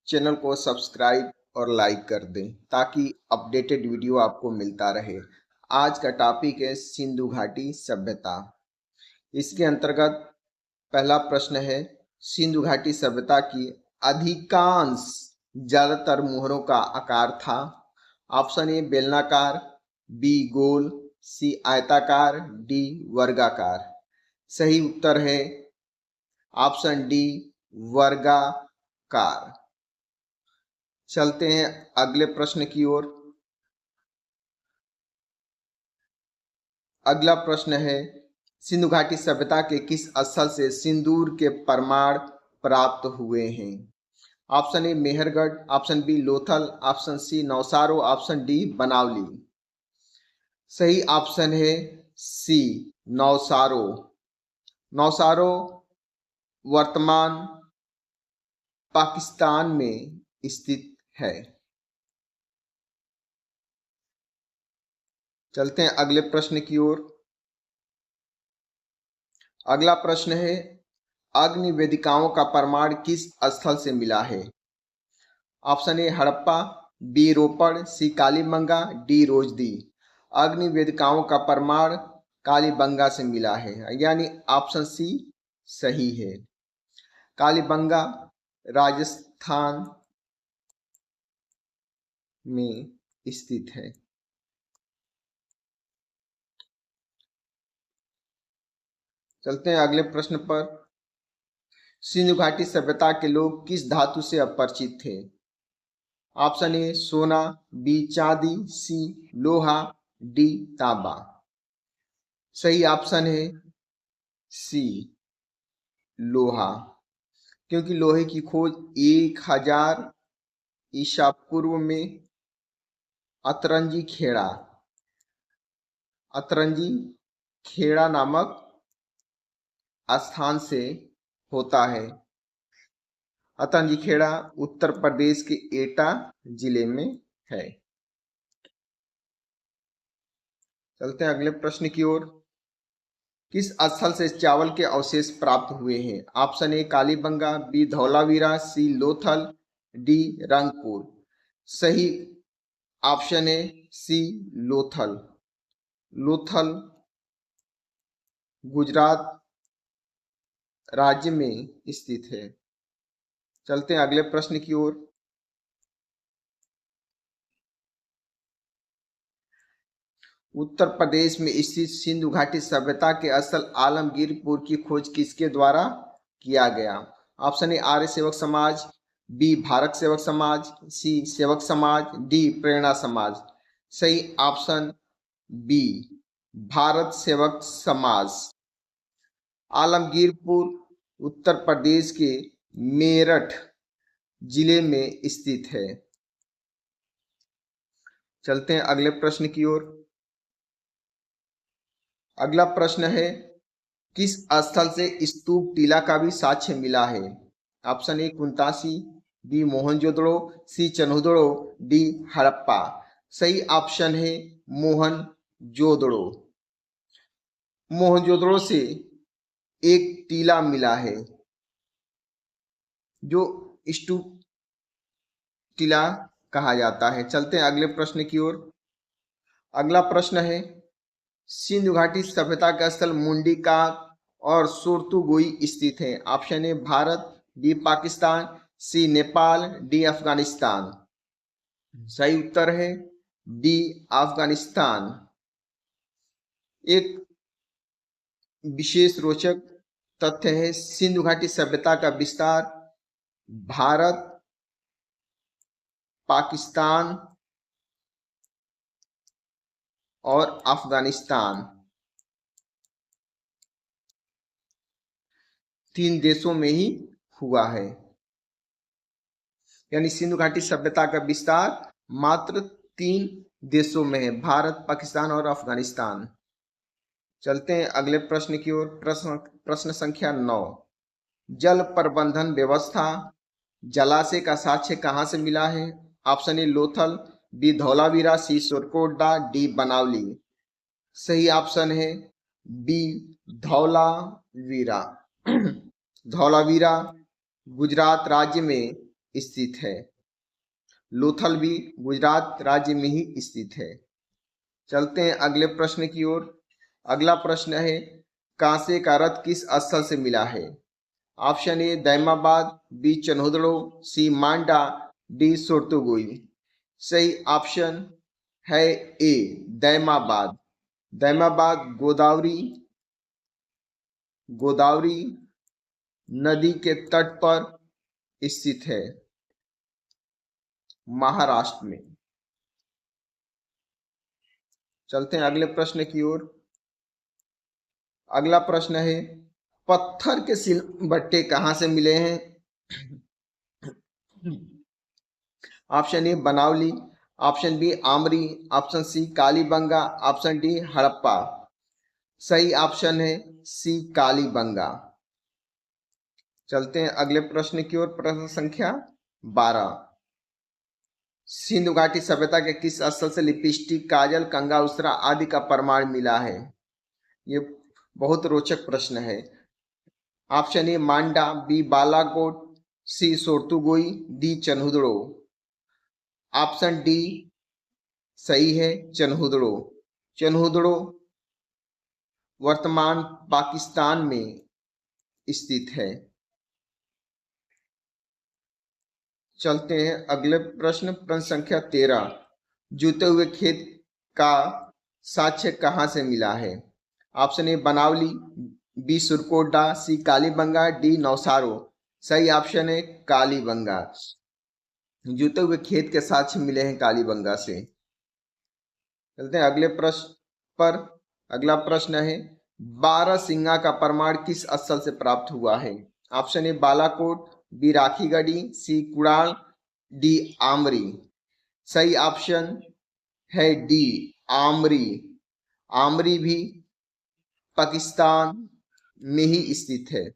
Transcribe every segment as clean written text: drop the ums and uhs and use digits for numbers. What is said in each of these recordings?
Channel को subscribe और like कर दें ताकि अपडेटेड वीडियो आपको मिलता रहे। आज का टॉपिक है सिंधु घाटी सभ्यता। इसके अंतर्गत पहला प्रश्न है, सिंधु घाटी सभ्यता की अधिकांश ज्यादातर मोहरों का आकार था। ऑप्शन ए बेलनाकार, बी गोल, सी आयताकार, डी वर्गाकार। सही उत्तर है ऑप्शन डी वर्गाकार। चलते हैं अगले प्रश्न की ओर। अगला प्रश्न है, सिंधु घाटी सभ्यता के किस स्थल से सिंदूर के प्रमाण प्राप्त हुए हैं? Option A Mehrgarh, option B Lothal, option C Nausharo, option D Banawali. सही ऑप्शन है सी नौसारो। नौसारो वर्तमान पाकिस्तान में स्थित है। चलते हैं अगले प्रश्न की ओर। अगला प्रश्न है, अग्नि वेदिकाओं का प्रमाण किस स्थल से मिला है? Option A Harappa, B Ropar, C Kalibangan, D Rojdi. अग्नि वेदिकाओं का प्रमाण कालीबंगा से मिला है, यानी ऑप्शन सी सही है। कालीबंगा राजस्थान में स्थित है। चलते हैं अगले प्रश्न पर। सिंधु घाटी सभ्यता के लोग किस धातु से अपरिचित थे? ऑप्शन ए सोना, बी चांदी, सी लोहा, डी तांबा। सही ऑप्शन है सी लोहा, क्योंकि लोहे की खोज 1000 ईसा पूर्व में अतरंजी खेड़ा नामक स्थान से होता है। अतरंजी खेड़ा उत्तर प्रदेश के एटा जिले में है। चलते हैं अगले प्रश्न की ओर। किस स्थल से चावल के अवशेष प्राप्त हुए हैं? Option A Kalibangan, B Dholavira, C Lothal, D Rangpur. सही ऑप्शन है सी लोथल। लोथल गुजरात राज्य में स्थित है। चलते हैं अगले प्रश्न की ओर। उत्तर प्रदेश में स्थित सिंधु घाटी सभ्यता के स्थल आलमगीरपुर की खोज किसके द्वारा किया गया? ऑप्शन ए आर्य सेवक समाज, बी भारत सेवक समाज, सी सेवक समाज, डी प्रेरणा समाज। सही ऑप्शन बी भारत सेवक समाज। आलमगीरपुर उत्तर प्रदेश के मेरठ जिले में स्थित है। चलते हैं अगले प्रश्न की ओर। अगला प्रश्न है, किस स्थल से स्तूप टीला का भी साक्ष्य मिला है? Option A Kuntasi, B Mohenjodaro, C Chanhudaro, D Harappa. सही ऑप्शन है मोहनजोदड़ो। मोहनजोदड़ो से एक टीला मिला है जो स्तूप टीला कहा जाता है। चलते हैं अगले प्रश्न की ओर। अगला प्रश्न है, सिंधु घाटी सभ्यता का स्थल मुंडीका और सुरतुगोई स्थित है। Option A Bharat, B Pakistan, C Nepal, D Afghanistan. सही उत्तर है डी अफगानिस्तान। एक विशेष रोचक तथ्य है, सिंधु घाटी सभ्यता का विस्तार भारत, पाकिस्तान और अफगानिस्तान 3 देशों में ही हुआ है, यानी सिंधु घाटी सभ्यता का विस्तार मात्र 3 देशों में है, भारत, पाकिस्तान और अफगानिस्तान। चलते हैं अगले प्रश्न की ओर। प्रश्न संख्या 9, जल प्रबंधन व्यवस्था जलाशय का साक्ष्य कहां से मिला है? Option A Lothal, B Dholavira, C Surkotada, D Banawali. सही ऑप्शन है बी धौलावीरा। धौलावीरा गुजरात राज्य में स्थित है। लोथल भी गुजरात राज्य में ही स्थित है। चलते हैं अगले प्रश्न की ओर। अगला प्रश्न है, कांसे का रथ किस स्थल से मिला है? Option A Daimabad, B Chanhudaro, C Manda, D Shortugai. सही ऑप्शन है ए दैमाबाद। दैमाबाद गोदावरी नदी के तट पर स्थित है, महाराष्ट्र में। चलते हैं अगले प्रश्न की ओर। अगला प्रश्न है, पत्थर के सिलबट्टे कहां से मिले हैं? Option A Banawali, option B Amri, option C Kalibangan, option D Harappa. सही ऑप्शन है सी कालीबंगा। चलते हैं अगले प्रश्न की ओर। प्रश्न संख्या 12। सिंधु घाटी सभ्यता के किस स्थल से लिपस्टिक, काजल, कंगा उसरा आदि का प्रमाण मिला है? ये बहुत रोचक प्रश्न है। Option A Manda, B Balakot, C Shortugai, D Chanhudaro. Option D सही है, चन्हुदड़ो। चन्हुदड़ो वर्तमान पाकिस्तान में स्थित है। चलते हैं अगले प्रश्न संख्या 13। जूते हुए खेत का साक्ष्य कहां से मिला है? Option A Banawali, B Surkotada, C Kalibangan, D Nausharo. सही ऑप्शन है कालीबंगा। जूते हुए खेत के साक्ष्य मिले हैं कालीबंगा से। चलते हैं अगले प्रश्न पर। अगला प्रश्न है, बारहसिंगा का प्रमाण किस स्थल से प्राप्त हुआ है? Option A Balakot, B Rakhigarhi, C Kudal, D Amri. सही ऑप्शन है डी आमरी। आमरी भी पाकिस्तान में ही स्थित है।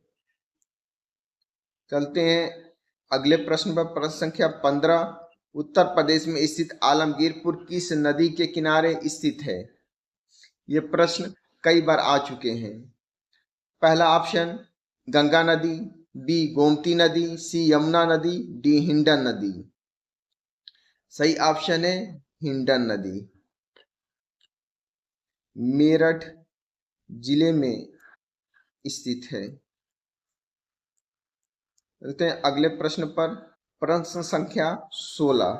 चलते हैं अगले प्रश्न पर। प्रश्न संख्या 15। उत्तर प्रदेश में स्थित आलमगीरपुर किस नदी के किनारे स्थित है? ये प्रश्न कई बार आ चुके हैं। पहला ऑप्शन गंगा नदी, बी गोमती नदी, सी यमुना नदी, डी हिंडन नदी। सही ऑप्शन है हिंडन नदी। मेरठ जिले में स्थित है। चलते हैं अगले प्रश्न पर। प्रश्न संख्या 16।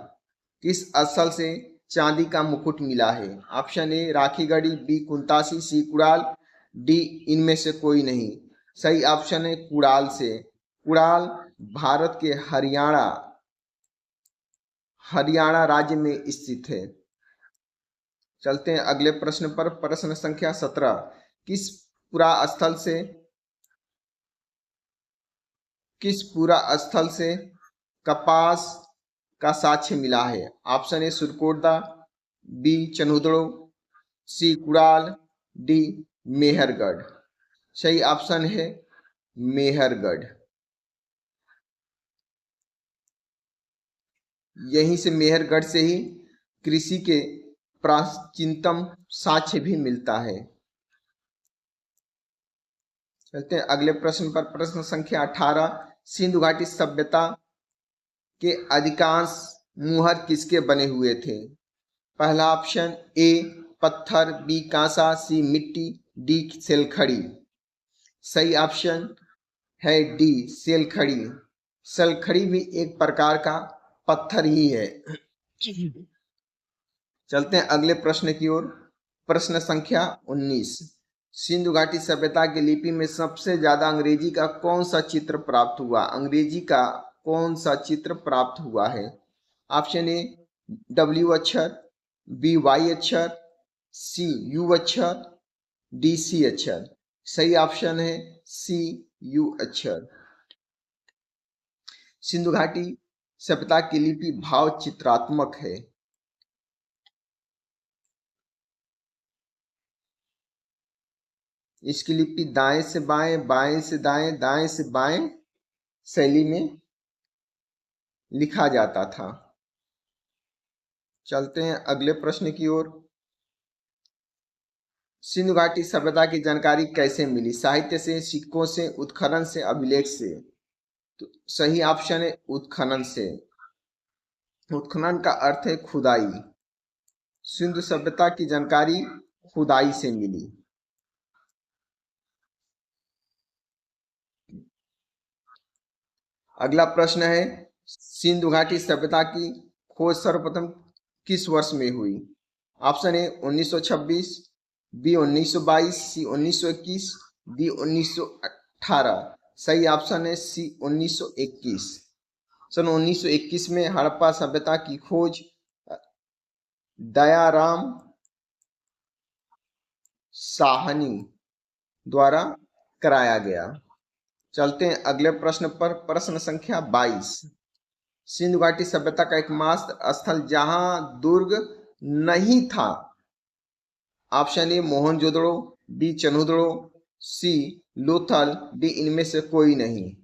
किस स्थल से चांदी का मुकुट मिला है? Option A Rakhigarhi, B Kuntasi, C Kudal, D इनमें से कोई नहीं। सही ऑप्शन है कुड़ाल से। कुड़ाल भारत के हरियाणा राज्य में स्थित है। चलते हैं अगले प्रश्न पर। प्रश्न संख्या 17। किस पूरा स्थल से कपास का साक्ष्य मिला है? Option A Surkotada, B Chanhudaro, C Kudal, D Mehrgarh. सही ऑप्शन है मेहरगढ़। यहीं से मेहरगढ़ से ही कृषि के प्राचीनतम साक्ष्य भी मिलता है। चलते हैं अगले प्रश्न पर। प्रश्न संख्या 18। सिंधु घाटी सभ्यता के अधिकांश मुहर किसके बने हुए थे? पहला ऑप्शन ए पत्थर, बी कांसा, सी मिट्टी, डी सेलखड़ी। सही ऑप्शन है डी सेलखड़ी। सेलखड़ी भी एक प्रकार का पत्थर ही है। चलते हैं अगले प्रश्न की ओर। प्रश्न संख्या 19। सिंधु घाटी सभ्यता की लिपि में सबसे ज्यादा अंग्रेजी का कौन सा चित्र प्राप्त हुआ? अंग्रेजी का कौन सा चित्र प्राप्त हुआ है? ऑप्शन ए डब्ल्यू अक्षर, बी वाई अक्षर, सी यू अक्षर, डी सी अक्षर। सही ऑप्शन है सी यू अक्षर। सिंधु घाटी सभ्यता की लिपि भाव चित्रात्मक है। इसकी लिपि दाएं से बाएं, बाएं से दाएं, दाएं से बाएं शैली में लिखा जाता था। चलते हैं अगले प्रश्न की ओर। सिंधु घाटी सभ्यता की जानकारी कैसे मिली? साहित्य से, सिक्कों से, उत्खनन से, अभिलेख से। तो सही ऑप्शन है उत्खनन से। उत्खनन का अर्थ है खुदाई। सिंधु सभ्यता की जानकारी खुदाई से मिली। अगला प्रश्न है, सिंधु घाटी सभ्यता की खोज सर्वप्रथम किस वर्ष में हुई? Option A 1926, B 1922, C 1921, D 1918। सही ऑप्शन है सी 1921। सन 1921 में हड़प्पा सभ्यता की खोज दयाराम साहनी द्वारा कराया गया। चलते हैं अगले प्रश्न पर। प्रश्न संख्या 22। सिंधु घाटी सभ्यता का एकमात्र स्थल जहां दुर्ग नहीं था। Option A Mohenjodaro, B Chanhudaro, C Lothal, D इनमें से कोई नहीं।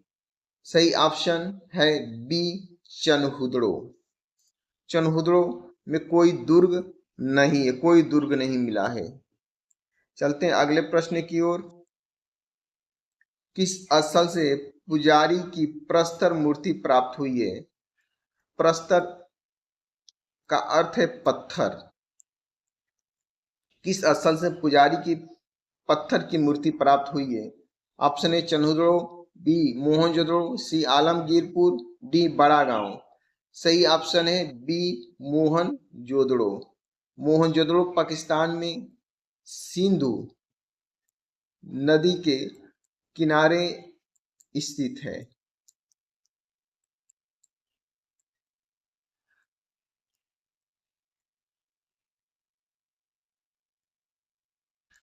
सही ऑप्शन है बी चनहुदड़ो। चनहुदड़ो में कोई दुर्ग नहीं है, कोई दुर्ग नहीं मिला है। चलते हैं अगले प्रश्न की ओर। किस स्थल से पुजारी की प्रस्तर मूर्ति प्राप्त हुई है? प्रस्तर का अर्थ है पत्थर। किस स्थल से पुजारी की पत्थर की मूर्ति प्राप्त हुई है? Option A Chanhudaro, B Mohenjodaro, C Alamgirpur, D Bara Gaon. सही ऑप्शन है बी मोहनजोदड़ो। मोहनजोदड़ो पाकिस्तान में सिंधु नदी के किनारे स्थित है।